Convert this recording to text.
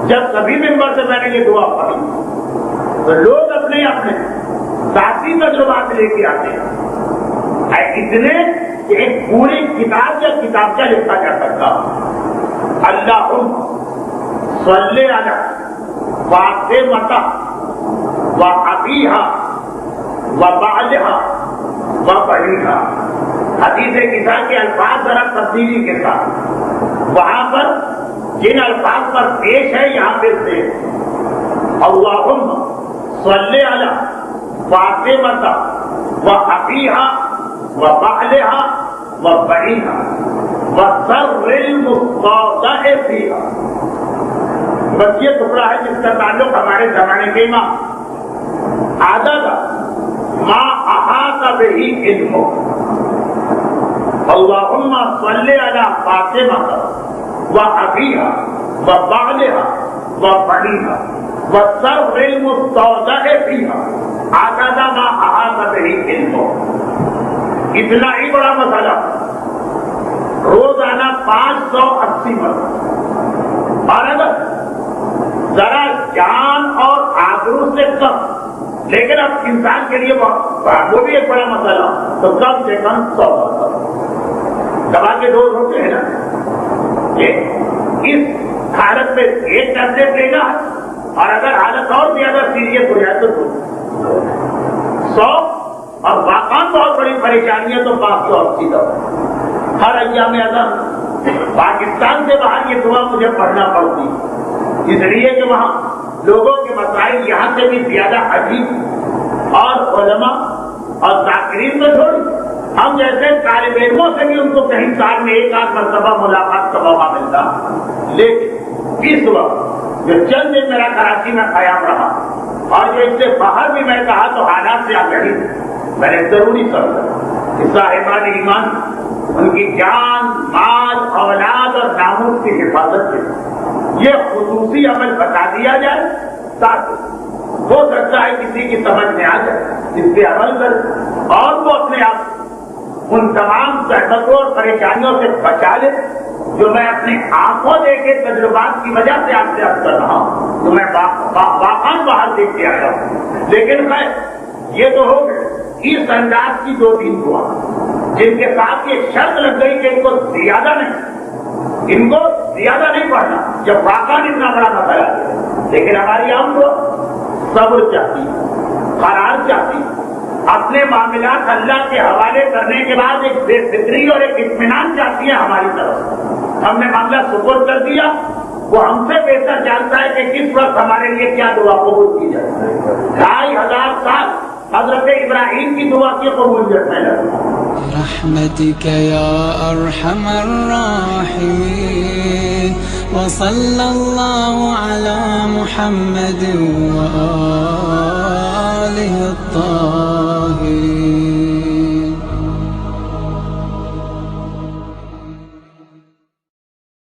جب کبھی ممبر سے میں نے یہ دعا پڑھی تو لوگ اپنے اپنے ذاتی تجربات لے کے آتے ہیں، اتنے کہ ایک پوری کتاب یا کتابچہ لکھا جا سکتا۔ اللہم صلی علی فاطمہ و ابیہا و بعلہا و بنیہا۔ حدیث کسا کے الفاظ ذرا تبدیلی کے ساتھ وہاں پر جن الفاظ پر پیش ہے یہاں پہ سے اللہم صلی علی فاطمہ و ابیہا و بعلہا و بنیہا وَالسَّرِّ الْمُسْتَوْدَعِ فِيهَا۔ بس یہ ٹکڑا ہے جس کا تعلق ہمارے زمانے کے امام عادت ما احاط بہ علمہ۔ اللہم صلی علی فاطمہ و ابیہا و بعلہا و بنیہا وَالسَّرِّ الْمُسْتَوْدَعِ فِيهَا عادت ما احاط بہ علمہ۔ اتنا ہی بڑا مسئلہ روزانہ 580 مرتبہ، اور اگر ذرا جان اور آبرو سے کم، لیکن اب انسان کے لیے وہ بھی ایک بڑا مسئلہ، تو کم سے کم 100 مرتبہ۔ دوا کے ڈوز ہوتے ہیں نا، اس حالت میں ایک ٹیبلٹ لینا ہے، اور اگر حالت اور زیادہ سیریس ہو جائے تو 100، اور واقعا بہت بڑی پریشانی ہے تو 580 دوا۔ ہر ایام اعظم پاکستان سے باہر یہ دعا مجھے پڑھنا پڑتی، اس لیے کہ وہاں لوگوں کے مسائل یہاں سے بھی زیادہ عجیب، اور علماء اور ذاکرین میں چھوڑی، ہم جیسے طالب علموں سے بھی ان کو کہیں سال میں 1 مرتبہ ملاقات کا موقع ملتا۔ لیکن اس وقت جو چند دن میرا کراچی میں قیام رہا، اور جو اس سے باہر بھی میں کہا تو حالات سے آگہی میں نے ضروری سمجھا کہ صاحبان ایمان ان کی جان، مال، اولاد اور ناموس کی حفاظت کے یہ خصوصی عمل بتا دیا جائے، تاکہ ہو سکتا ہے کسی کی سمجھ میں آ جائے، اس پہ عمل کرے اور وہ اپنے آپ ان تمام زحمتوں اور پریشانیوں سے بچا لے جو میں اپنی آنکھوں دیکھے تجربات کی وجہ سے آپ سے عرض کر رہا ہوں، جو میں واقعا باہر دیکھ کے آیا ہوں۔ لیکن خیر یہ تو ہو گئے اس انداز کی 2-3 دعا، جن کے ساتھ یہ شرط لگ گئی کہ ان کو زیادہ نہیں پڑھنا جب واقعا اتنا بڑا مسئلہ ہے۔ لیکن ہماری عام کو صبر چاہتی، قرار چاہتی، اپنے معاملات اللہ کے حوالے کرنے کے بعد ایک بے فکری اور ایک اطمینان چاہتی ہے ہماری طرف۔ ہم نے معاملہ سپرد کر دیا، وہ ہم سے بہتر جانتا ہے کہ کس وقت ہمارے لیے کیا دعا قبول کی جائے۔ 2500 سال حضرت ابراہیم کی دعا کی قبولیت میں لگا۔ برحمتك يا أرحم الراحمين وصلى الله على محمد وآله الطاهرين۔